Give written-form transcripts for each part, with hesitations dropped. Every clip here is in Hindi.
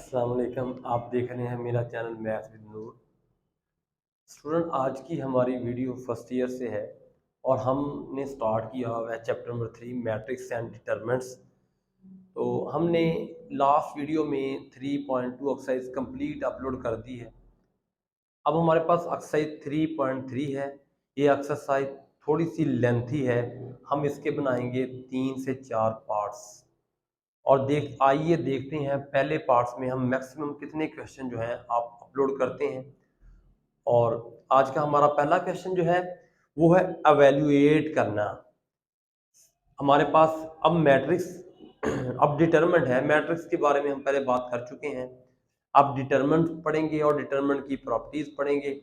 अस्सलाम वालेकुम। आप देख रहे हैं मेरा channel math with Noor. Student, आज की हमारी वीडियो फर्स्ट ईयर से है और हमने स्टार्ट किया हुआ है chapter number 3 matrix and determinants. तो हमने लास्ट वीडियो में 3.2 एक्सरसाइज कंप्लीट अपलोड कर दी है। अब हमारे पास एक्सरसाइज 3.3 है। ये एक्सरसाइज थोड़ी सी लेंथी है, हम इसके बनाएंगे 3 से 4 पार्ट्स। और आइए देखते हैं पहले पार्ट्स में हम मैक्सिमम कितने क्वेश्चन जो हैं आप अपलोड करते हैं। और आज का हमारा पहला क्वेश्चन जो है वो है एवेल्युएट करना। हमारे पास अब मैट्रिक्स अब डिटरमिनेंट है। मैट्रिक्स के बारे में हम पहले बात कर चुके हैं। अब डिटरमिनेंट पढ़ेंगे और डिटरमिनेंट की प्रॉपर्टीज पढ़ेंगे,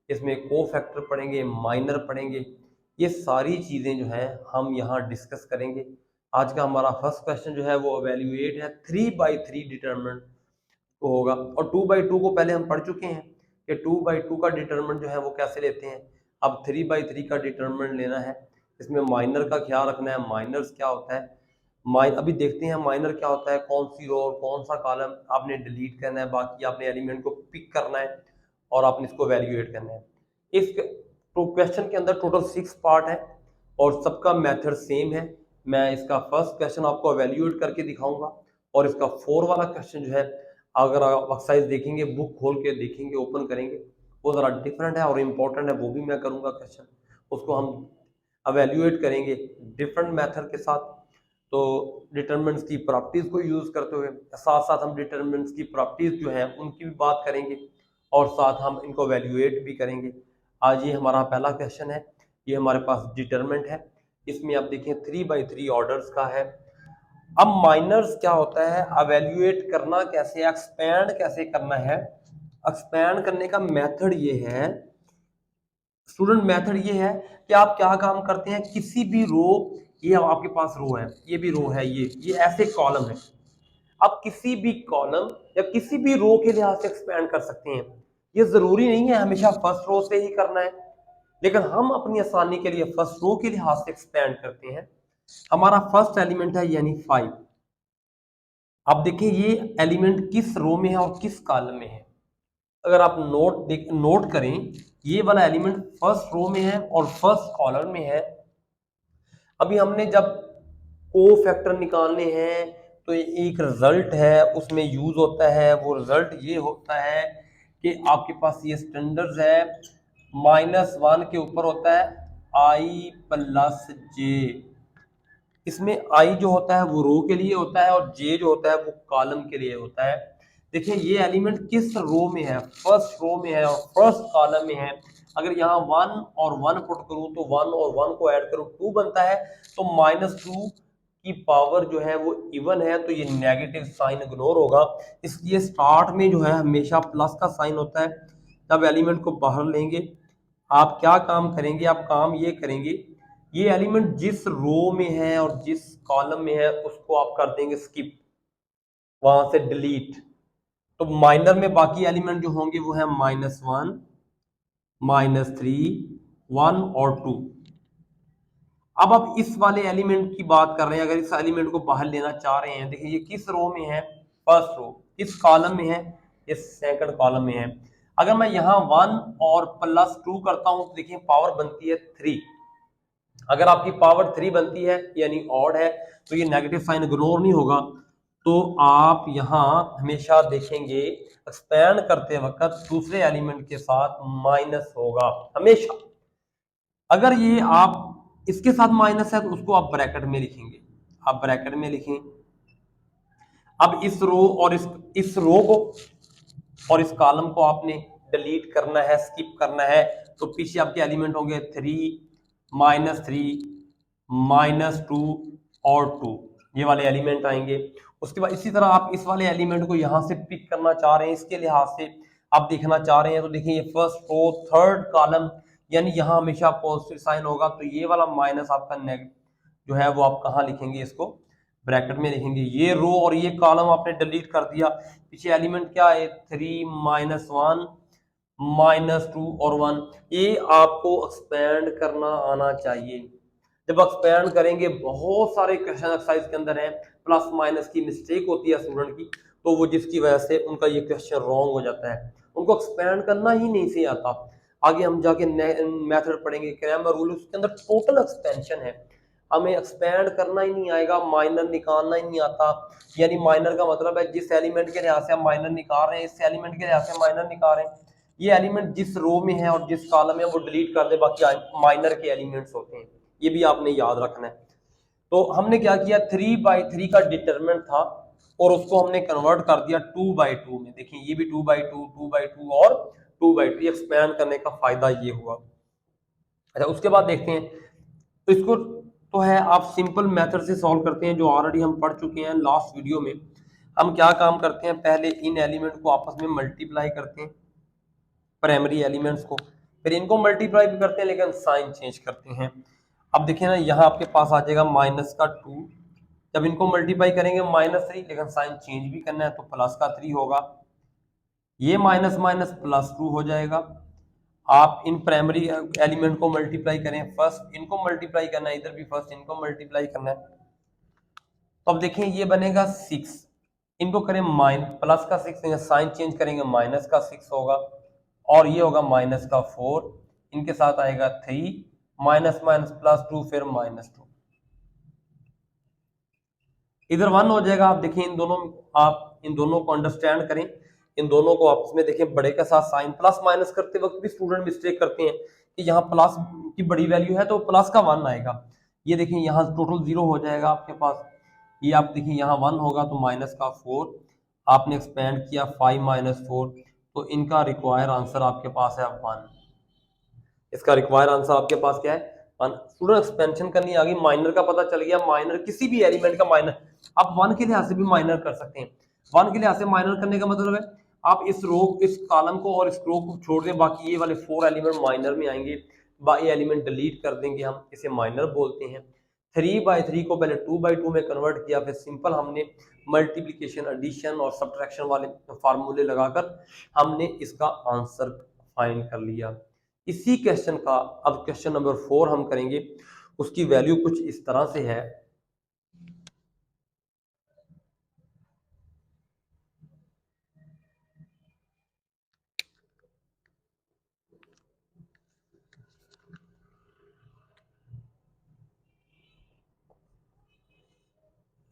इसमें कोफैक्टर पढ़ेंगे, माइनर पढ़ेंगे। ये सारी चीज़ें जो हैं हम यहाँ डिस्कस करेंगे। आज का हमारा फर्स्ट क्वेश्चन जो है वो एवेल्युएट है। 3/3 डिटरमिनेंट को होगा और 2/2 को पहले हम पढ़ चुके हैं कि 2/2 का डिटरमिनेंट जो है वो कैसे लेते हैं। अब 3/3 का डिटरमिनेंट लेना है। इसमें माइनर का ख्याल रखना है। माइनर्स क्या होता है, अभी देखते हैं माइनर क्या होता है, कौन सी रो और कौन सा कॉलम आपने डिलीट करना है, बाकी आपने एलिमेंट को पिक करना है और आपने इसको वैल्यूएट करना है। इस तो क्वेश्चन के अंदर टोटल 6 पार्ट है और सबका मेथड सेम है। मैं इसका फर्स्ट क्वेश्चन आपको वैल्यूएट करके दिखाऊंगा और इसका 4 वाला क्वेश्चन जो है, अगर आप एक्सरसाइज देखेंगे, बुक खोल के देखेंगे, ओपन करेंगे, वो ज़रा डिफरेंट है और इम्पोर्टेंट है, वो भी मैं करूँगा क्वेश्चन। उसको हम अवेल्यूएट करेंगे डिफरेंट मेथड के साथ। तो डिटरमिनेंट्स की प्रॉपर्टीज़ को यूज़ करते हुए साथ साथ हम डिटरमिनेंट्स की प्रॉपर्टीज़ जो हैं उनकी भी बात करेंगे और साथ हम इनको वैल्यूएट भी करेंगे। आज ये हमारा पहला क्वेश्चन है। ये हमारे पास डिटरमिनेंट है। इसमें आप देखें 3/3 ऑर्डर्स का है। अब माइनर्स क्या होता है, अवेल्युएट करना कैसे, एक्सपैंड कैसे करना है। एक्सपैंड करने का मेथड ये है स्टूडेंट, मेथड ये है कि आप क्या काम करते हैं, किसी भी रो, ये आपके पास रो है, ये भी रो है, ये ऐसे कॉलम है। आप किसी भी कॉलम या किसी भी रो के लिहाज से एक्सपैंड कर सकते हैं। ये जरूरी नहीं है हमेशा फर्स्ट रो से ही करना है, लेकिन हम अपनी आसानी के लिए फर्स्ट रो के लिहाज से एक्सपैंड करते हैं। हमारा फर्स्ट एलिमेंट है यानी 5। अब देखिए ये एलिमेंट किस रो में है और किस कॉलम में है। अगर आप नोट करें, ये वाला एलिमेंट फर्स्ट रो में है और फर्स्ट कॉलम में है। अभी हमने जब को फैक्टर निकालने हैं तो एक रिजल्ट है उसमें यूज होता है। वो रिजल्ट ये होता है कि आपके पास ये स्टैंडर्ड है, -1 के ऊपर होता है i+j। इसमें आई जो होता है वो रो के लिए होता है और जे जो होता है वो कॉलम के लिए होता है। देखिए ये एलिमेंट किस रो में है, फर्स्ट रो में है और फर्स्ट कॉलम में है। अगर यहाँ 1 और 1 पुट करूँ तो 1 और 1 को ऐड करूँ 2 बनता है, तो -2 की पावर जो है वो इवन है, तो ये नेगेटिव साइन इग्नोर होगा। इसलिए स्टार्ट में जो है हमेशा प्लस का साइन होता है। तब एलिमेंट को बाहर लेंगे। आप क्या काम करेंगे, आप काम ये करेंगे, ये एलिमेंट जिस रो में है और जिस कॉलम में है उसको आप कर देंगे स्किप, वहां से डिलीट। तो माइनर में बाकी एलिमेंट जो होंगे वो है -1, -3, 1 और 2। अब आप इस वाले एलिमेंट की बात कर रहे हैं। अगर इस एलिमेंट को बाहर लेना चाह रहे हैं, देखिए ये किस रो में है, फर्स्ट रो। किस कॉलम में है, इस सेकंड कॉलम में है। अगर मैं यहाँ 1 और +2 करता हूं तो देखिए पावर बनती है 3। अगर आपकी पावर 3 बनती है यानी ऑड है, तो ये नेगेटिव साइन इग्नोर नहीं होगा। तो आप यहां हमेशा देखेंगे एक्सपैंड करते वक्त दूसरे एलिमेंट के साथ माइनस होगा हमेशा। अगर ये आप इसके साथ माइनस है तो उसको आप ब्रैकेट में लिखेंगे। आप ब्रैकेट में लिखें। अब इस रो और इस रो को और इस कॉलम को आपने डिलीट करना है, स्किप करना है। तो पीछे आपके एलिमेंट होंगे 3, -3, -2 और 2, ये वाले एलिमेंट आएंगे। उसके बाद इसी तरह आप इस वाले एलिमेंट को यहां से पिक करना चाह रहे हैं, इसके लिहाज से आप देखना चाह रहे हैं, तो देखिए ये फर्स्ट रो थर्ड कॉलम, यानी यहां हमेशा पॉजिटिव साइन होगा। तो ये वाला माइनस आपका नेगेटिव जो है वो आप कहाँ लिखेंगे, इसको ब्रैकेट में लिखेंगे। ये रो और ये कॉलम आपने डिलीट कर दिया। पीछे एलिमेंट क्या है, 3, -1, -2 और 1। ये आपको एक्सपैंड करना आना चाहिए। जब एक्सपैंड करेंगे, बहुत सारे क्वेश्चन एक्सरसाइज के अंदर हैं, प्लस माइनस की मिस्टेक होती है स्टूडेंट की, तो वो जिसकी वजह से उनका ये क्वेश्चन रॉन्ग हो जाता है, उनको एक्सपैंड करना ही नहीं से आता। आगे हम जाके मेथड पढ़ेंगे क्रैमर रूल, उसके अंदर टोटल एक्सपेंशन है, हमें एक्सपैंड करना ही नहीं आएगा, माइनर निकालना ही नहीं आता। यानी माइनर का मतलब है जिस एलिमेंट के लिहाज से हम माइनर निकाल रहे हैं, इस एलिमेंट के लिहाज से माइनर निकाल रहे हैं, ये एलिमेंट जिस रो में है और जिस कॉलम में वो डिलीट कर दे, बाकी माइनर के एलिमेंट्स होते हैं, ये भी आपने याद रखना है। तो हमने क्या किया, 3/3 का डिटरमिनेंट था और उसको हमने कन्वर्ट कर दिया 2/2 में। देखिए ये भी 2/2, 2/2 और 2/2, एक्सपैंड करने का फायदा ये हुआ। अच्छा उसके बाद देखते हैं, तो इसको तो है आप सिंपल मेथड से सॉल्व करते हैं जो ऑलरेडी हम पढ़ चुके हैं लास्ट वीडियो में। हम क्या काम करते हैं, पहले इन एलिमेंट को आपस में मल्टीप्लाई करते हैं, प्राइमरी एलिमेंट्स को, फिर इनको मल्टीप्लाई भी करते हैं लेकिन साइन चेंज करते हैं। अब देखिए ना, यहाँ आपके पास आ जाएगा -2, जब इनको मल्टीप्लाई करेंगे -3, लेकिन साइन चेंज भी करना है तो +3 होगा, ये माइनस माइनस +2 हो जाएगा। आप इन प्राइमरी एलिमेंट को मल्टीप्लाई करें, फर्स्ट इनको मल्टीप्लाई करना है, इधर भी फर्स्ट इनको मल्टीप्लाई करना है, तो अब देखें ये बनेगा 6, इनको करें प्लस का 6, साइन चेंज करेंगे माइनस का 6 होगा, और ये होगा -4, इनके साथ आएगा 3, माइनस माइनस +2, फिर -2, इधर 1 हो जाएगा। आप देखिए इन दोनों, आप इन दोनों को अंडरस्टैंड करें, इन दोनों को आपस में देखें, बड़े के साथ साइन प्लस माइनस करते वक्त भी स्टूडेंट मिस्टेक करते हैं कि यहाँ प्लस की बड़ी वैल्यू है तो प्लस का 1 आएगा। ये देखिए यहाँ टोटल 0 हो जाएगा आपके पास, ये आप देखिए यहाँ 1 होगा तो -4, आपने एक्सपेंड किया 5 - 4, तो इनका रिक्वायर आंसर आपके पास है 1। इसका रिक्वायर आंसर आपके पास क्या है, 1। स्टूडेंट एक्सपेंशन करनी आ गई, माइनर का पता चल गया, माइनर किसी भी एलिमेंट का माइनर आप 1 के लिहाज से भी माइनर कर सकते हैं। 1 के लिहाज से माइनर करने का मतलब है आप इस रो, इस कॉलम को और इस रो को छोड़ दें, बाकी ये वाले 4 एलिमेंट माइनर में आएंगे, बाकी एलिमेंट डिलीट कर देंगे, हम इसे माइनर बोलते हैं। 3/3 को पहले 2/2 में कन्वर्ट किया, फिर सिंपल हमने मल्टीप्लीकेशन, एडिशन और सब्ट्रैक्शन वाले फार्मूले लगाकर हमने इसका आंसर फाइंड कर लिया। इसी क्वेश्चन का अब क्वेश्चन नंबर 4 हम करेंगे, उसकी वैल्यू कुछ इस तरह से है।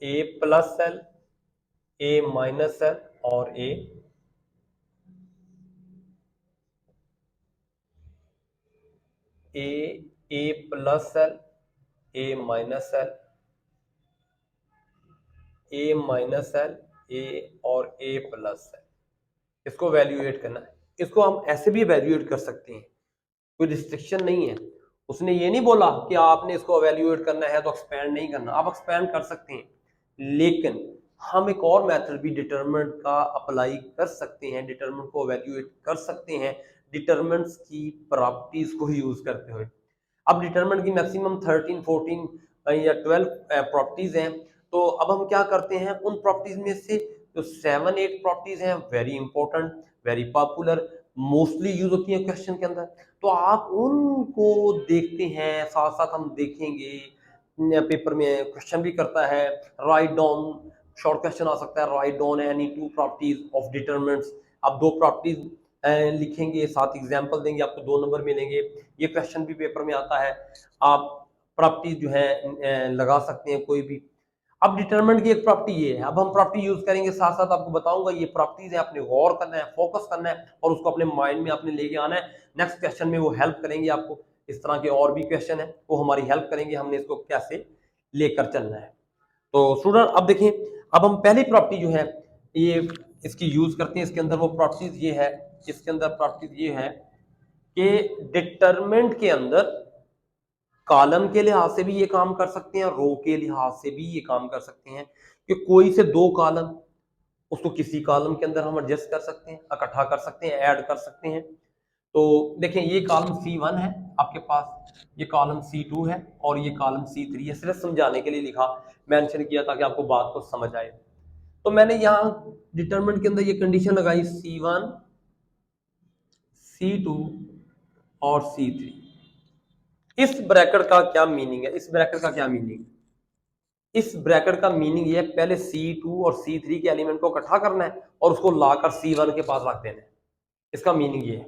A+L, A-L और A+L, A-L, A-L, A और A+L, इसको वैल्यूएट करना है। इसको हम ऐसे भी वैल्यूएट कर सकते हैं, कोई रिस्ट्रिक्शन नहीं है। उसने ये नहीं बोला कि आपने इसको वैल्यूएट करना है तो एक्सपैंड नहीं करना, आप एक्सपैंड कर सकते हैं, लेकिन हम एक और मेथड भी डिटरमिनेंट का अप्लाई कर सकते हैं, डिटरमिनेंट को वैल्यूएट कर सकते हैं डिटरमिनेंट्स की प्रॉपर्टीज को यूज करते हुए। अब डिटरमिनेंट की मैक्सिमम 13, 14 या 12 प्रॉपर्टीज हैं, तो अब हम क्या करते हैं, उन प्रॉपर्टीज में से जो 7-8 प्रॉपर्टीज हैं, very important, very popular, mostly use होती है क्वेश्चन के अंदर, तो आप उनको देखते हैं, साथ साथ हम देखेंगे। पेपर में क्वेश्चन भी करता है, राइट डाउन, शॉर्ट क्वेश्चन आ सकता है, write down any 2 properties of determinants. आप 2 प्रॉपर्टीज लिखेंगे, साथ एग्जांपल देंगे, आपको 2 नंबर मिलेंगे। ये क्वेश्चन भी पेपर में आता है, आप प्रॉपर्टीज जो है लगा सकते हैं कोई भी। अब डिटरमिनेंट की एक प्रॉपर्टी ये है, अब हम प्रॉपर्टी यूज करेंगे, साथ साथ आपको बताऊंगा ये प्रॉपर्टीज है, आपने गौर करना है, फोकस करना है और उसको अपने माइंड में आपने लेके आना है। नेक्स्ट क्वेश्चन में वो हेल्प करेंगे आपको। इस तरह के और भी क्वेश्चन है वो हमारी हेल्प करेंगे, हमने इसको कैसे लेकर चलना है। तो स्टूडेंट अब देखिए, अब हम पहली प्रॉपर्टी जो है ये इसकी यूज करते हैं। इसके अंदर वो प्रॉपर्टीज ये है, इसके अंदर प्रॉपर्टीज ये है कि डिटरमिनेंट के अंदर कॉलम के लिहाज से भी ये काम कर सकते हैं, रो के लिहाज से भी ये काम कर सकते हैं कि कोई से 2 कॉलम, उसको किसी कॉलम के अंदर हम एडजस्ट कर सकते हैं, इकट्ठा कर सकते हैं, ऐड कर सकते हैं। तो देखें ये कॉलम C1 है आपके पास, ये कॉलम C2 है और ये कॉलम C3 है। सिर्फ समझाने के लिए लिखा, मेंशन किया ताकि आपको बात को समझ आए। तो मैंने यहाँ डिटरमिनेंट के अंदर ये कंडीशन लगाई C1, C2 और C3। इस ब्रैकेट का क्या मीनिंग है, इस ब्रैकेट का क्या मीनिंग है, इस ब्रैकेट का मीनिंग ये है, पहले C2 और C3 के एलिमेंट को इकट्ठा करना है और उसको लाकर C1 के पास रख देना है। इसका मीनिंग ये है।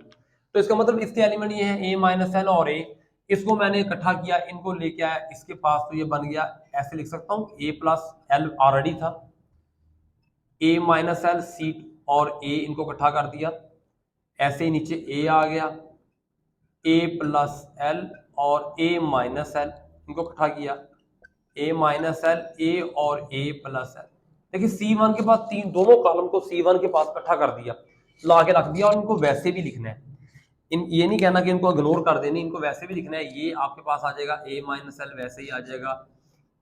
तो इसका मतलब इसके एलिमेंट ये है A माइनस एल और A, इसको मैंने इकट्ठा किया, इनको लेके आया इसके पास, तो ये बन गया, ऐसे लिख सकता हूँ, A प्लस एल ऑलरेडी था, A माइनस एल C और A इनको इकट्ठा कर दिया, ऐसे ही नीचे A आ गया, A प्लस एल और A माइनस एल इनको इकट्ठा किया, A माइनस एल, A और A प्लस एल। देखिए C1 के पास दोनों कॉलम को C1 के पास इकट्ठा कर दिया, ला के रख दिया, और इनको वैसे भी लिखना है, ये नहीं कहना कि इनको इग्नोर कर देनी, इनको वैसे भी लिखना है। ये आपके पास आ जाएगा A माइनस एल, वैसे ही आ जाएगा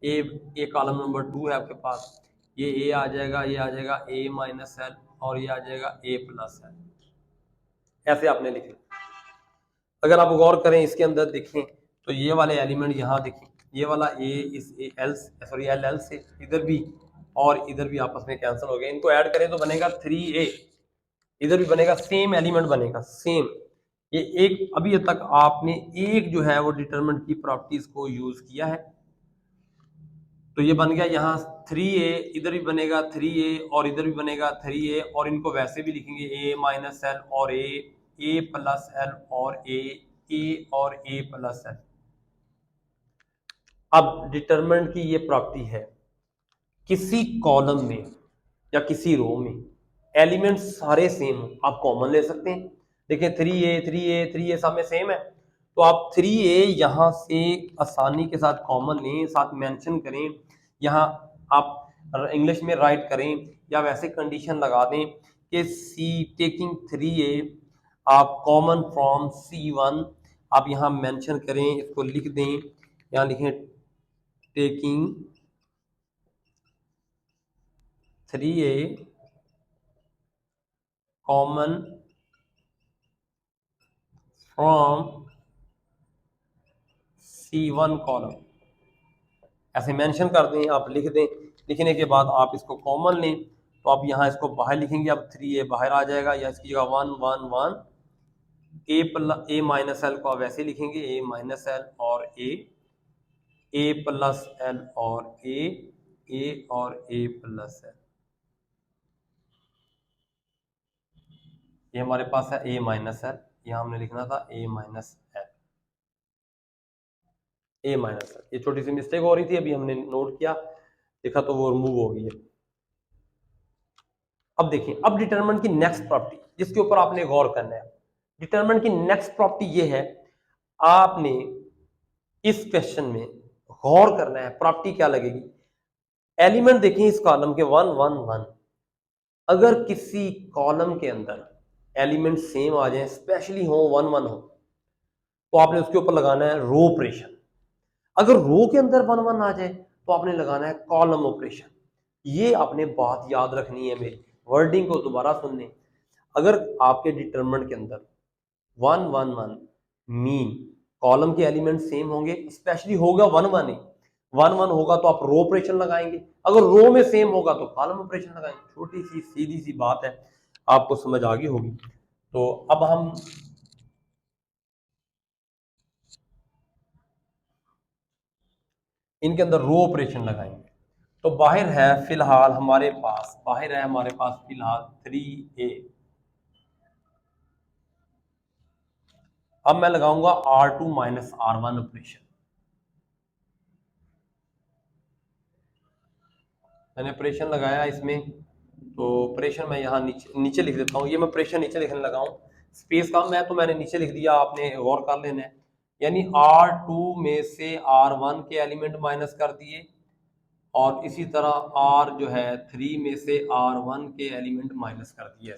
A कॉलम नंबर 2 है आपके पास, ये A आ जाएगा, ये आ जाएगा A माइनस एल और ये आ जाएगा A प्लस एल, ऐसे आपने लिखे। अगर आप गौर करें इसके अंदर देखें तो ये वाले एलिमेंट यहाँ देखें, ये वाला A इस एल सॉरी एल से इधर भी और इधर भी आपस में कैंसिल हो गए, इनको ऐड करें तो बनेगा 3A, इधर भी बनेगा, सेम एलिमेंट बनेगा सेम। ये एक अभी तक आपने एक जो है वो डिटरमिनेंट की प्रॉपर्टीज को यूज किया है, तो ये बन गया यहाँ 3A, इधर भी बनेगा 3A और इधर भी बनेगा 3A, और इनको वैसे भी लिखेंगे A माइनस एल और A प्लस एल और A और A प्लस एल। अब डिटरमिनेंट की ये प्रॉपर्टी है, किसी कॉलम में या किसी रो में एलिमेंट सारे सेम हो, आप कॉमन ले सकते हैं। देखिए 3A सब में सेम है, तो आप 3A यहाँ से आसानी के साथ कॉमन लें, साथ मेंशन करें, यहाँ आप इंग्लिश में राइट करें या वैसे कंडीशन लगा दें कि टेकिंग 3A आप कॉमन फ्रॉम C1, आप यहाँ मेंशन करें, इसको लिख दें, यहाँ लिखें taking 3A common from C1 column, ऐसे मेंशन कर दें, आप लिख दें। लिखने के बाद आप इसको कॉमन लें, तो आप यहाँ इसको बाहर लिखेंगे, अब 3A बाहर आ जाएगा, या इसकी जगह 1 1 1 A माइनस एल को आप वैसे लिखेंगे, A माइनस एल और A प्लस एल और A और A प्लस एल, ये हमारे पास है A माइनस एल, यहाँ हमने लिखना था A minus L, A minus L. ये छोटी सी मिस्टेक हो रही थी, अभी हमने नोट किया, देखा तो वो रिमूव हो गई है। अब देखिए, अब डिटरमिनेंट की नेक्स्ट प्रॉपर्टी जिसके ऊपर आपने गौर करना है, डिटरमिनेंट की नेक्स्ट प्रॉपर्टी ये है, आपने इस क्वेश्चन में गौर करना है, प्रॉपर्टी क्या लगेगी। एलिमेंट देखिए इस कॉलम के 1 1 1, अगर किसी कॉलम के अंदर एलिमेंट सेम आ जाए, स्पेशली हो 1 1 हो, तो आपने उसके ऊपर लगाना है रो ऑपरेशन। अगर रो के अंदर 1 1 आ जाए तो आपने लगाना है कॉलम ऑपरेशन। ये आपने बात याद रखनी है, मेरी वर्डिंग को दोबारा सुन लें। अगर आपके डिटरमिनेंट के अंदर 1 1 1 मीन कॉलम के एलिमेंट सेम होंगे, स्पेशली होगा 1 1 ही, 1 1 होगा तो आप रो ऑपरेशन लगाएंगे, अगर रो में सेम होगा तो कॉलम ऑपरेशन लगाएंगे। छोटी सी सीधी सी बात है, आपको समझ आ गई होगी। तो अब हम इनके अंदर रो ऑपरेशन लगाएंगे। तो बाहर है फिलहाल हमारे पास, फिलहाल 3A। अब मैं लगाऊंगा R2 माइनस R1 ऑपरेशन। मैंने ऑपरेशन लगाया इसमें, तो ऑपरेशन मैं यहाँ नीचे लिख देता हूँ, ये मैं ऑपरेशन नीचे लिखने लगा हूँ, स्पेस कम है तो मैंने नीचे लिख दिया, आपने गौर कर लेना है। यानी R2 में से R1 के एलिमेंट माइनस कर दिए, और इसी तरह R जो है 3 में से R1 के एलिमेंट माइनस कर दिए।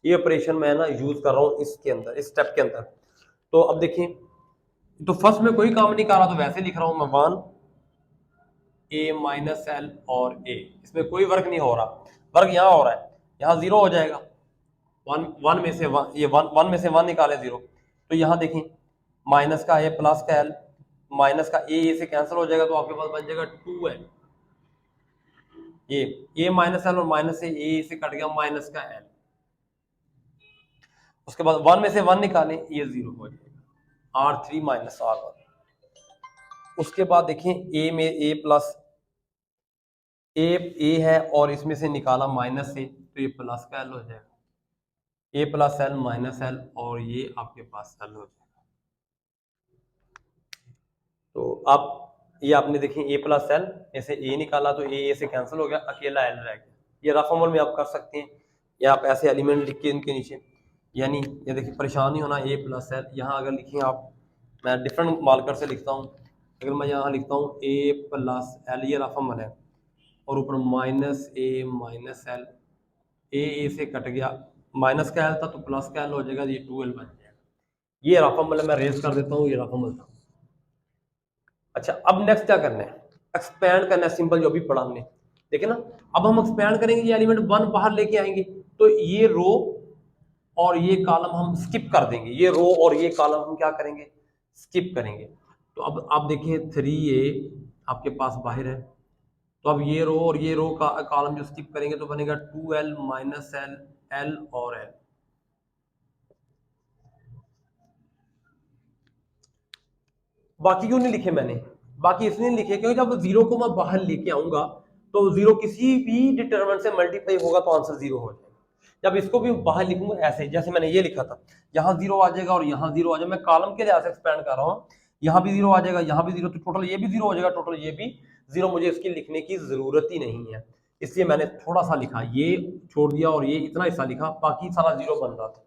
ये ऑपरेशन मैं ना यूज कर रहा हूँ इसके अंदर, इस स्टेप के अंदर। तो अब देखिए, तो फर्स्ट में कोई काम नहीं कर रहा, तो वैसे लिख रहा हूँ मैं 1 A माइनस एल और A, इसमें कोई वर्क नहीं हो रहा, वर्क यहाँ हो रहा है, यहाँ 0 हो जाएगा, 1 में से 1, ये 1 में से 1 निकाले 0, तो यहाँ देखें माइनस का A प्लस का L, माइनस का A से कैंसिल हो जाएगा, तो आपके पास बन जाएगा 2 है, ये A माइनस एल और माइनस से A से कट गया माइनस का L, उसके बाद 1 में से 1 निकालें, ये 0 हो जाएगा, R3 माइनस R1। उसके बाद देखें A में A प्लस ए है और इसमें से निकाला माइनस ए, तो ये प्लस का एल हो जाएगा, ए प्लस एल माइनस एल, और ये आपके पास एल हो जाएगा। तो अब ये आपने देखिए ए प्लस एल, ऐसे ए निकाला तो ए से कैंसिल हो गया, अकेला एल रह गया। ये रफ अमल में आप कर सकते हैं, या आप ऐसे एलिमेंट लिख के इनके नीचे, यानी ये देखिए परेशान नहीं होना, ए प्लस एल। यहाँ अगर लिखें आप, मैं डिफरेंट मार्कर से लिखता हूँ, अगर मैं यहाँ लिखता हूँ ए प्लस एल, ये रफ अमल है, और ऊपर माइनस एल, ए से कट गया, माइनस का एल था तो प्लस का एल हो जाएगा, ये 2l बन जाएगा। ये रफ अमल है, मैं रेज कर देता हूँ, ये रफ अमल था। अच्छा, अब नेक्स्ट क्या करना है, एक्सपैंड करना है, सिंपल जो भी पढ़ा हमने, देखिए ना। अब हम एक्सपैंड करेंगे, ये एलिमेंट 1 बाहर लेके आएंगे, तो ये रो और ये कॉलम हम स्किप कर देंगे, ये रो और ये कॉलम हम क्या करेंगे, स्किप करेंगे। तो अब आप देखिए 3a आपके पास बाहर है, तो अब ये रो और ये रो का कॉलम जो स्किप करेंगे तो बनेगा 2l माइनस एल, एल और एल। बाकी क्यों नहीं लिखे मैंने, बाकी इसलिए लिखे क्योंकि जब जीरो को मैं बाहर लेके आऊंगा तो जीरो किसी भी डिटरमिनेंट से मल्टीप्लाई होगा तो आंसर जीरो हो जाएगा। जब इसको भी बाहर लिखूंगा ऐसे, जैसे मैंने ये लिखा था, यहाँ जीरो आ जाएगा और यहाँ जीरो आ जाएगा, मैं कॉलम के लिहाज से एक्सपेंड कर रहा हूँ, यहाँ भी जीरो आ जाएगा, यहाँ भी जीरो, तो टोटल ये भी जीरो हो जाएगा, टोटल ये भी जीरो। मुझे इसकी लिखने की जरूरत ही नहीं है, इसलिए मैंने थोड़ा सा लिखा, ये छोड़ दिया और ये इतना हिस्सा लिखा, बाकी सारा जीरो बन रहा था।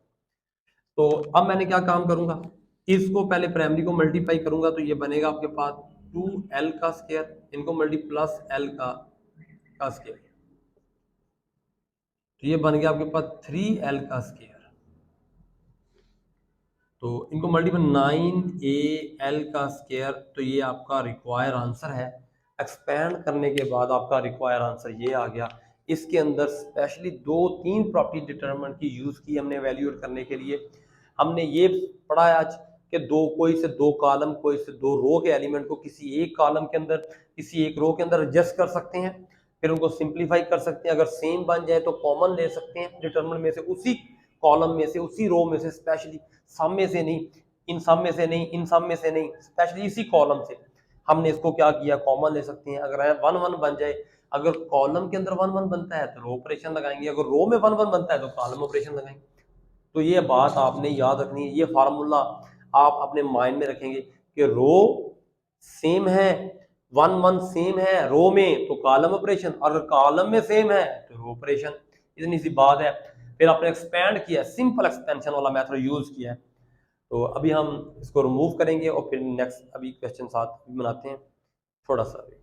तो अब मैंने क्या काम करूंगा, इसको पहले प्राइमरी को मल्टीप्लाई करूंगा, तो ये बनेगा आपके पास 2l का स्क्वायर, इनको मल्टी प्लस l का स्क्वायर, तो ये बन गया आपके पास 3l का स्क्वायर। तो इनको मल्टीपल 9al का स्क्वायर, तो ये आपका रिक्वायर आंसर है। एक्सपेंड करने के बाद आपका रिक्वायर आंसर ये आ गया। इसके अंदर स्पेशली 2-3 प्रॉपर्टी डिटरमिनेंट की यूज की हमने वैल्यूएट करने के लिए। हमने ये पढ़ा है आज कि कोई से दो कॉलम, कोई से दो रो के एलिमेंट को किसी एक कॉलम के अंदर, किसी एक रो के अंदर एडजस्ट कर सकते हैं, फिर उनको सिंप्लीफाई कर सकते हैं। अगर सेम बन जाए तो कॉमन ले सकते हैं डिटरमिनेंट में से, उसी कॉलम में से, उसी रो में से, स्पेशली सब में से नहीं, इन सब में से नहीं, इन सब में से नहीं, स्पेशली इसी कॉलम से हमने इसको क्या किया, कॉमन ले सकते हैं। अगर 1-1 बन जाए, अगर कॉलम के अंदर 1-1 बनता है तो रो ऑपरेशन लगाएंगे, अगर रो में 1-1 बनता है तो कॉलम ऑपरेशन लगाएंगे। तो ये बात आपने याद रखनी है, ये फार्मूला आप अपने माइंड में रखेंगे कि रो सेम है, 1-1 सेम है रो में तो कॉलम ऑपरेशन, और कॉलम में सेम है तो रो ऑपरेशन, इतनी सी बात है। फिर आपने एक्सपेंड किया, सिंपल एक्सपेंशन वाला मेथड यूज किया है। तो अभी हम इसको रिमूव करेंगे और फिर नेक्स्ट अभी क्वेश्चन साथ बनाते हैं, थोड़ा सा भी।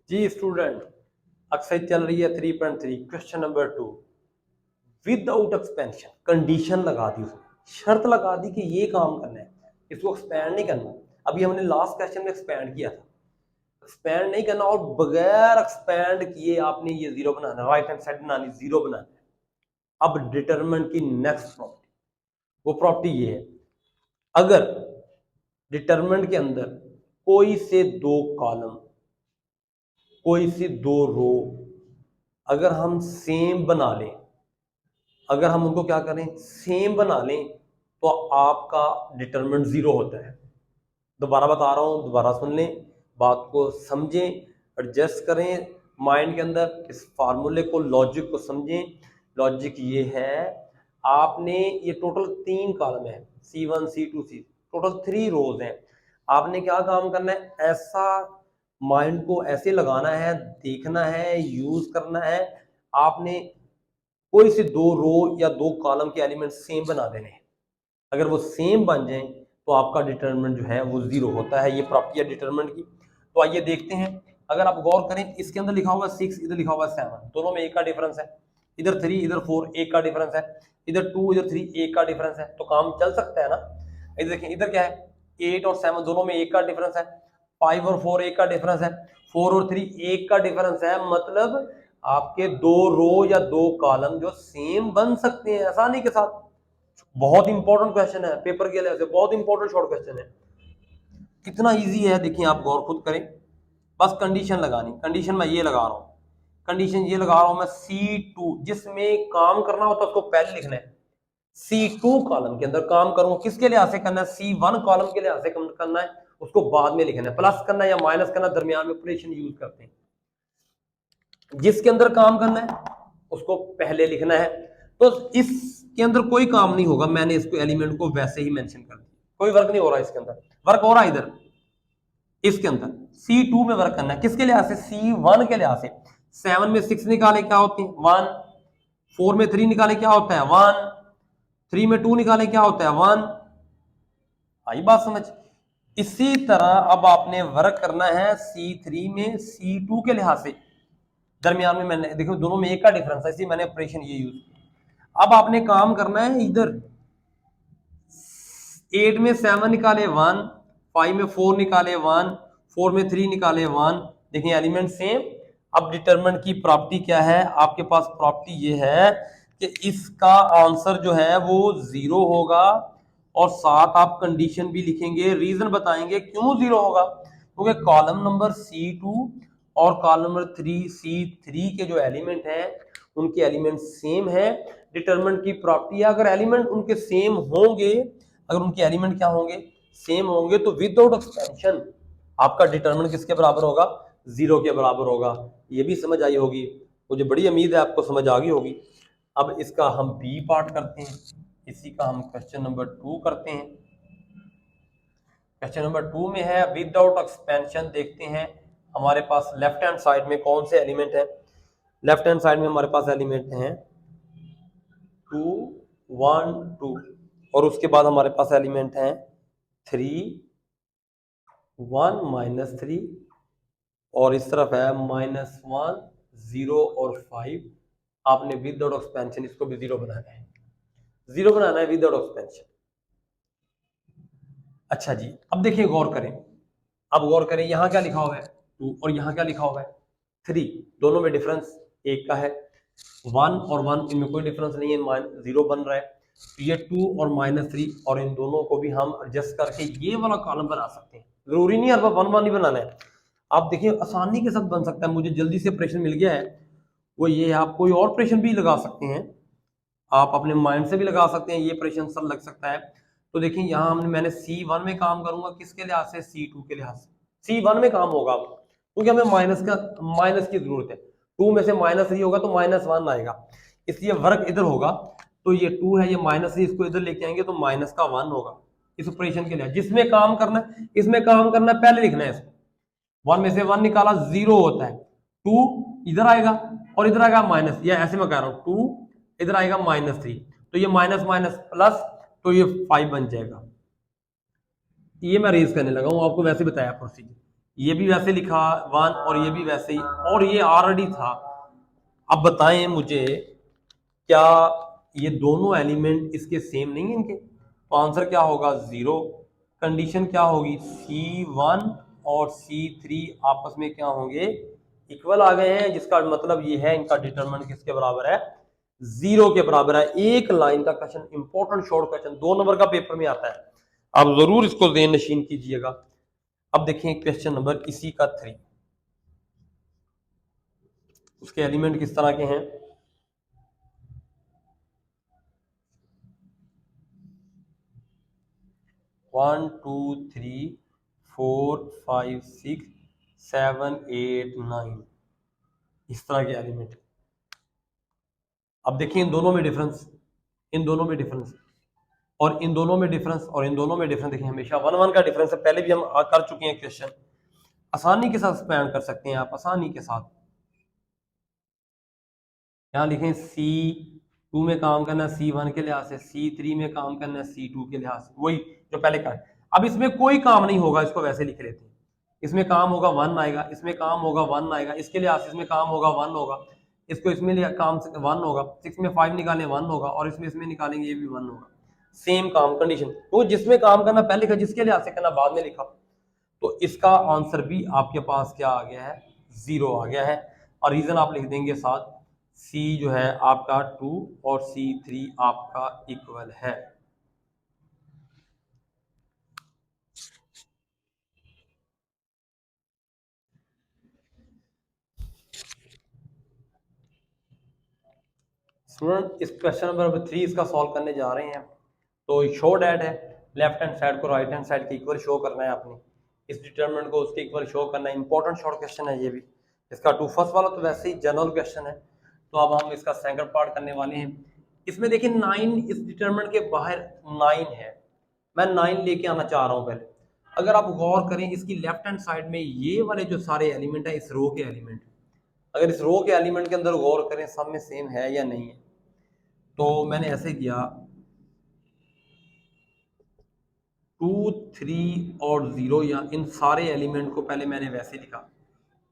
जी स्टूडेंट, एक्सरसाइज चल रही है 3.3, question number 2, without expansion. Condition लगा दी उसने, शर्त लगा दी कि ये काम करना है, इसको एक्सपैंड नहीं करना। अभी हमने लास्ट क्वेश्चन में एक्सपैंड किया था, एक्सपैंड नहीं करना, और बगैर एक्सपैंड किए आपने ये जीरो बनाना, राइट हैंड साइड बनानी, जीरो बनाना है। अब डिटरमिनेंट की नेक्स्ट प्रॉपर्टी, वो प्रॉपर्टी ये है, अगर डिटरमिनेंट के अंदर कोई से दो कॉलम, कोई सी दो रो अगर हम सेम बना लें, अगर हम उनको क्या करें, सेम बना लें, तो आपका डिटरमिनेंट जीरो होता है। दोबारा बता रहा हूं, दोबारा सुन लें, बात को समझें, एडजस्ट करें माइंड के अंदर, इस फार्मूले को, लॉजिक को समझें। लॉजिक ये है, आपने ये टोटल 3 कॉलम है, C1 C2 C, टोटल 3 रोज हैं। आपने क्या काम करना है, ऐसा माइंड को ऐसे लगाना है, देखना है, यूज करना है। आपने कोई से दो रो या दो कॉलम के एलिमेंट सेम बना देने हैं, अगर वो सेम बन जाए तो आपका डिटरमिनेंट जो है वो जीरो होता है। ये प्रॉपर्टी है डिटरमिनेंट की। तो आइए देखते हैं, अगर आप गौर करें, इसके अंदर लिखा हुआ 6, इधर लिखा हुआ 7, दोनों में एक का डिफरेंस है, इधर 3 इधर 4 एक का डिफरेंस है, इधर 2 इधर 3 एक का डिफरेंस है, तो काम चल सकता है ना। इधर देखिए, इधर क्या है, 8 और 7 दोनों में एक का डिफरेंस है, 5 और 4 एक का डिफरेंस है, 4 और 3 एक का डिफरेंस है, मतलब आपके दो रो या दो कॉलम जो सेम बन सकते हैं आसानी के साथ। बहुत इंपॉर्टेंट क्वेश्चन है, पेपर के लिए बहुत इंपॉर्टेंट शॉर्ट क्वेश्चन है, कितना इजी है देखिए, आप गौर खुद करें। बस कंडीशन लगानी, कंडीशन मैं ये लगा रहा हूं, कंडीशन ये लगा रहा हूं मैं C2, जिसमें काम करना होता है उसको पहले लिखना है। C2 कॉलम के अंदर काम करूंगा, किसके लिहाज से करना है, C1 कॉलम के लिहाज से करना है, उसको बाद में लिखना है। प्लस करना है या माइनस करना, दरमियान में ऑपरेशन यूज करते हैं। जिसके अंदर काम करना है उसको पहले लिखना है। तो इसके अंदर कोई काम नहीं होगा, मैंने इसको एलिमेंट को वैसे ही मेंशन कर दिया, कोई वर्क नहीं हो रहा इसके अंदर। वर्क हो रहा है इधर इसके अंदर C2 में वर्क करना है, किसके लिहाज से, C1 के लिहाज से। 7 में 6 निकाले क्या होते हैं 1, 4 में 3 निकाले क्या होता है 1, 3 में 2 निकाले क्या होता है 1। आई बात समझ। इसी तरह अब आपने वर्क करना है C3 में C2 के लिहाज से। दरमियान में मैंने देखो दोनों में एक का डिफरेंस है, इसलिए मैंने ऑपरेशन ये यूज किया। अब आपने काम करना है इधर 8 में 7 निकाले 1, 5 में 4 निकाले 1, 4 में 3 निकाले 1। देखिए एलिमेंट सेम। अब डिटरमिनेंट की प्रॉपर्टी क्या है आपके पास, प्रॉपर्टी ये है कि इसका आंसर जो है वो 0 होगा, और साथ आप कंडीशन भी लिखेंगे, रीजन बताएंगे क्यों 0 होगा। क्योंकि कॉलम नंबर C2 और कॉलम नंबर C3 के जो एलिमेंट हैं उनके एलिमेंट सेम है। डिटरमिनेंट की प्रॉपर्टी है अगर एलिमेंट उनके सेम होंगे, अगर उनके एलिमेंट क्या होंगे, सेम होंगे, तो विदाउट एक्सपेंशन आपका डिटरमिनेंट किसके बराबर होगा, 0 के बराबर होगा। ये भी समझ आई होगी, मुझे बड़ी उम्मीद है आपको समझ आ गई होगी। अब इसका हम बी पार्ट करते हैं, इसी का हम क्वेश्चन नंबर 2 करते हैं। क्वेश्चन नंबर 2 में है विदाउट एक्सपेंशन। देखते हैं हमारे पास लेफ्ट हैंड साइड में कौन से एलिमेंट है। लेफ्ट हैंड साइड में हमारे पास एलिमेंट हैं 2, 1, 2, और उसके बाद हमारे पास एलिमेंट हैं 3, 1, -3, और इस तरफ है -1, 0 और 5। आपने विदाउट एक्सपेंशन इसको भी 0 बनाना है, 0 बनाना है विदाउट एक्सपेंशन। अच्छा जी, अब देखिए गौर करें, अब गौर करें यहाँ क्या लिखा हुआ है 2 और यहाँ क्या लिखा हुआ है 3, दोनों में डिफरेंस एक का है। 1 और 1 इनमें कोई डिफरेंस नहीं है, 0 बन रहा है। तो ये 2 और -3, और इन दोनों को भी हम एडजस्ट करके ये वाला कॉलम बना सकते हैं। जरूरी नहीं है 1 1 ही बनाना है, आप देखिए आसानी के साथ बन सकता है। मुझे जल्दी से ऑपरेशन मिल गया है, वो ये आप कोई और ऑपरेशन भी लगा सकते हैं, आप अपने माइंड से भी लगा सकते हैं, ये ऑपरेशन सर लग सकता है। तो देखिए यहाँ मैंने C1 में काम करूंगा, किसके लिहाज से, C2 के लिहाज से। C1 में काम होगा क्योंकि हमें माइनस की जरूरत है। 2 में से -3 होगा तो -1 आएगा, इसलिए वर्क इधर होगा। तो ये 2 है, ये -3, इसको इधर लेके आएंगे तो माइनस का 1 होगा इस ऑपरेशन के लिए। जिसमें काम करना है, इसमें काम करना है, पहले लिखना है इसको। 1 में से 1 निकाला 0 होता है, 2 इधर आएगा और इधर आएगा माइनस, या ऐसे मैं कह रहा हूं 2 इधर आएगा -3, तो ये माइनस माइनस प्लस, तो ये 5 बन जाएगा। ये मैं रेज करने लगा हूं, आपको वैसे बताया प्रोसीजर, ये भी वैसे लिखा 1 और ये भी वैसे ही, और ये ऑलरेडी था। अब बताएं मुझे क्या ये दोनों एलिमेंट इसके सेम नहीं है इनके, तो आंसर क्या होगा 0। कंडीशन क्या होगी, C1 और C3 आपस में क्या होंगे, इक्वल आ गए हैं, जिसका मतलब ये है इनका डिटरमिनेंट किसके बराबर है, 0 के बराबर है। एक लाइन का question, important short question, 2 number का पेपर में आता है, आप जरूर इसको ज़हन नशीन कीजिएगा। अब देखें क्वेश्चन नंबर इसी का 3, उसके एलिमेंट किस तरह के हैं। 1 2 3 4 5 6 7 8 9, इस तरह के एलिमेंट। अब देखिए इन दोनों में डिफरेंस, इन दोनों में डिफरेंस, और इन दोनों में डिफरेंस, और इन दोनों में डिफरेंस। देखिए हमेशा 1 1 का डिफरेंस है, पहले भी हम कर चुके हैं क्वेश्चन, आसानी के साथ स्पैन कर सकते हैं आप, आसानी के साथ। यहाँ लिखें C2 में काम करना है C1 के लिहाज से, C3 में काम करना है C2 के लिहाज से, वही जो पहले का है। अब इसमें कोई काम नहीं होगा, इसको वैसे लिख लेते हैं। इसमें काम होगा 1 आएगा, इसमें काम होगा 1 आएगा, इसके लिहाज से इसमें काम होगा 1 होगा, इसको इसमें काम 1 होगा, 6 में 5 निकालें 1 होगा, और इसमें निकालेंगे ये भी 1 होगा। सेम काम कंडीशन, तो जिसमें काम करना पहले लिखा, जिसके लिहाज से करना बाद में लिखा, तो इसका आंसर भी आपके पास क्या आ गया है, 0 आ गया है। और रीजन आप लिख देंगे साथ, C जो है आपका 2 और C3 आपका इक्वल है। स्टूडेंट इस क्वेश्चन नंबर 3 इसका सॉल्व करने जा रहे हैं। तो शो डैट है, लेफ्ट हैंड साइड को राइट हैंड साइड के इक्वल शो करना है आपने, इस डिटरमिनेंट को उसके इक्वल शो करना है। इंपॉर्टेंट शॉर्ट क्वेश्चन है ये भी। इसका 2 फर्स्ट वाला तो वैसे ही जनरल क्वेश्चन है, तो अब हम इसका सेकंड पार्ट करने वाले हैं। इसमें देखिए 9 इस डिटरमिनेंट के बाहर 9 है, मैं 9 लेके आना चाह रहा हूँ पहले। अगर आप गौर करें इसकी लेफ्ट हैंड साइड में ये वाले जो सारे एलिमेंट है इस रो के एलिमेंट, अगर इस रो के एलिमेंट के अंदर गौर करें सब में सेम है या नहीं है, तो मैंने ऐसे किया 2 3 और 0 या इन सारे एलिमेंट को पहले मैंने वैसे लिखा,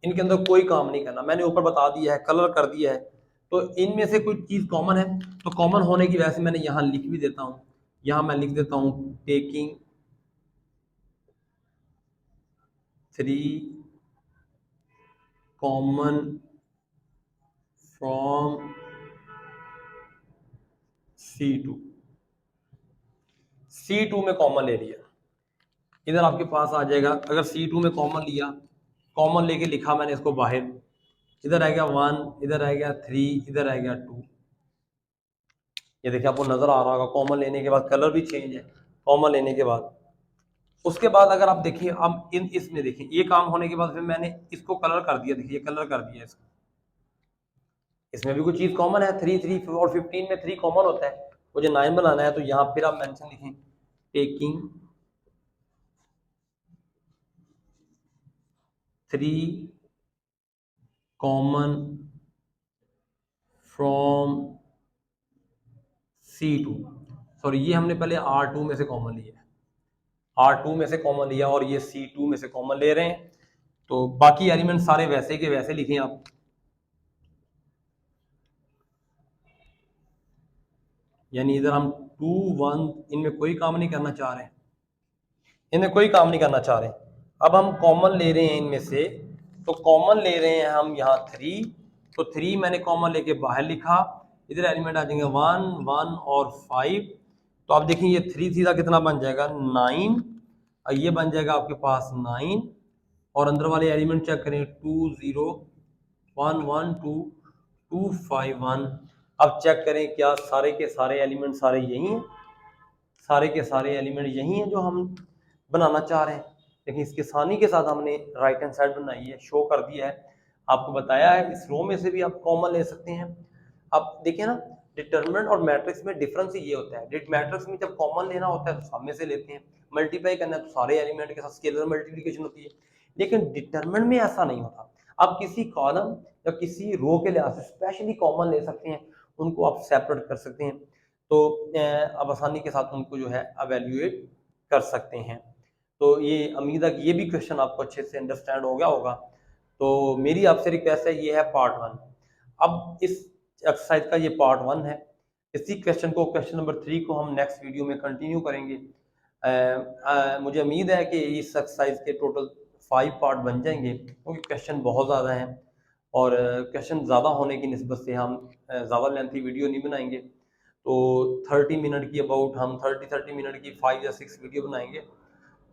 इनके अंदर कोई काम नहीं करना, मैंने ऊपर बता दिया है, कलर कर दिया है। तो इनमें से कोई चीज़ कॉमन है, तो कॉमन होने की वजह से मैंने यहाँ लिख भी देता हूँ, यहाँ मैं लिख देता हूँ taking 3 common from C2। C2 में कॉमन ले लिया, इधर आपके पास आ जाएगा। अगर C2 में कॉमन लिया, कॉमन लेके लिखा मैंने इसको बाहर, इधर आ गया 1, इधर आ गया 3, इधर आ गया 2। ये देखिए आपको नजर आ रहा होगा, कॉमन लेने के बाद कलर भी चेंज है, कॉमन लेने के बाद। उसके बाद अगर आप देखिए अब इसमें देखिए ये काम होने के बाद फिर मैंने इसको कलर कर दिया, देखिए कलर कर दिया इसको, इसमें भी कोई चीज कॉमन है, 3 3 और 15 में 3 कॉमन होता है, मुझे 9 बनाना है, तो यहाँ फिर आप मेंशन लिखें taking 3 common from C2। Sorry, ये हमने पहले R2 में से कॉमन लिया, R2 में से कॉमन लिया और ये C2 में से कॉमन ले रहे हैं, तो बाकी एलिमेंट सारे वैसे के वैसे लिखें आप। यानी इधर हम 2 1 इनमें कोई काम नहीं करना चाह रहे, इनमें कोई काम नहीं करना चाह रहे। अब हम कॉमन ले रहे हैं इनमें से, तो कॉमन ले रहे हैं हम यहाँ 3, तो 3 मैंने कॉमन लेके बाहर लिखा, इधर एलिमेंट आ जाएंगे 1 1 और 5। तो आप देखिए ये 3 सीधा कितना बन जाएगा 9, और ये बन जाएगा आपके पास 9, और अंदर वाले एलिमेंट चेक करें 2 0 1 1 2 2 5 1। अब चेक करें क्या सारे के सारे एलिमेंट सारे यही हैं, सारे के सारे एलिमेंट यही हैं जो हम बनाना चाह रहे हैं। लेकिन इसके सानी के साथ हमने राइट हैंड साइड बनाई है, शो कर दिया है, आपको बताया है इस रो में से भी आप कॉमन ले सकते हैं। अब देखिए ना, डिटरमिनेंट और मैट्रिक्स में डिफरेंस ये होता है, मैट्रिक्स में जब कॉमन लेना होता है तो सामने से लेते हैं, मल्टीप्लाई करना है तो सारे एलिमेंट के साथ स्केलर मल्टीप्लिकेशन होती है। लेकिन डिटरमिनेंट में ऐसा नहीं होता, आप किसी कॉलम या किसी रो के लिहाज से स्पेशली कॉमन ले सकते हैं, उनको आप सेपरेट कर सकते हैं, तो आप आसानी के साथ उनको जो है अवेल्यूएट कर सकते हैं। तो ये उम्मीद है कि ये भी क्वेश्चन आपको अच्छे से अंडरस्टैंड हो गया होगा। तो मेरी आपसे रिक्वेस्ट है, ये है पार्ट 1। अब इस एक्सरसाइज का ये पार्ट 1 है, इसी क्वेश्चन को, क्वेश्चन नंबर 3 को हम नेक्स्ट वीडियो में कंटिन्यू करेंगे। मुझे उम्मीद है कि इस एक्सरसाइज के टोटल 5 पार्ट बन जाएंगे, क्योंकि क्वेश्चन बहुत ज़्यादा हैं, और क्वेश्चन ज़्यादा होने की निस्बत से हम ज़्यादा लेंथी वीडियो नहीं बनाएंगे। तो 30 मिनट की अबाउट हम 30 मिनट की 5 या 6 वीडियो बनाएंगे।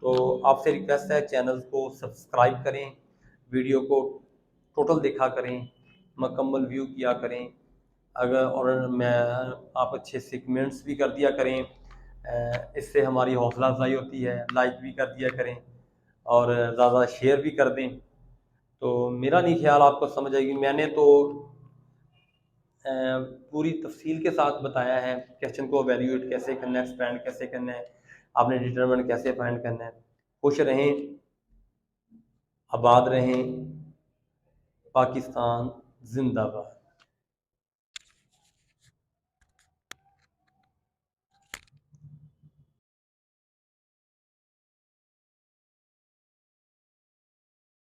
तो आपसे रिक्वेस्ट है चैनल को सब्सक्राइब करें, वीडियो को टोटल देखा करें, मुकम्मल व्यू किया करें, अगर और मैं आप अच्छे से कमेंट्स भी कर दिया करें, इससे हमारी हौसला अफजाई होती है, लाइक भी कर दिया करें और ज़्यादा शेयर भी कर दें। तो मेरा नहीं ख्याल आपको समझ आएगी, मैंने तो पूरी तफसील के साथ बताया है क्वेश्चन को एवेल्यूएट कैसे करना है, एक्सपेंड कैसे करना है, आपने डिटरमिनेंट कैसे फाइंड करना है। खुश रहें, आबाद रहें, पाकिस्तान जिंदाबाद।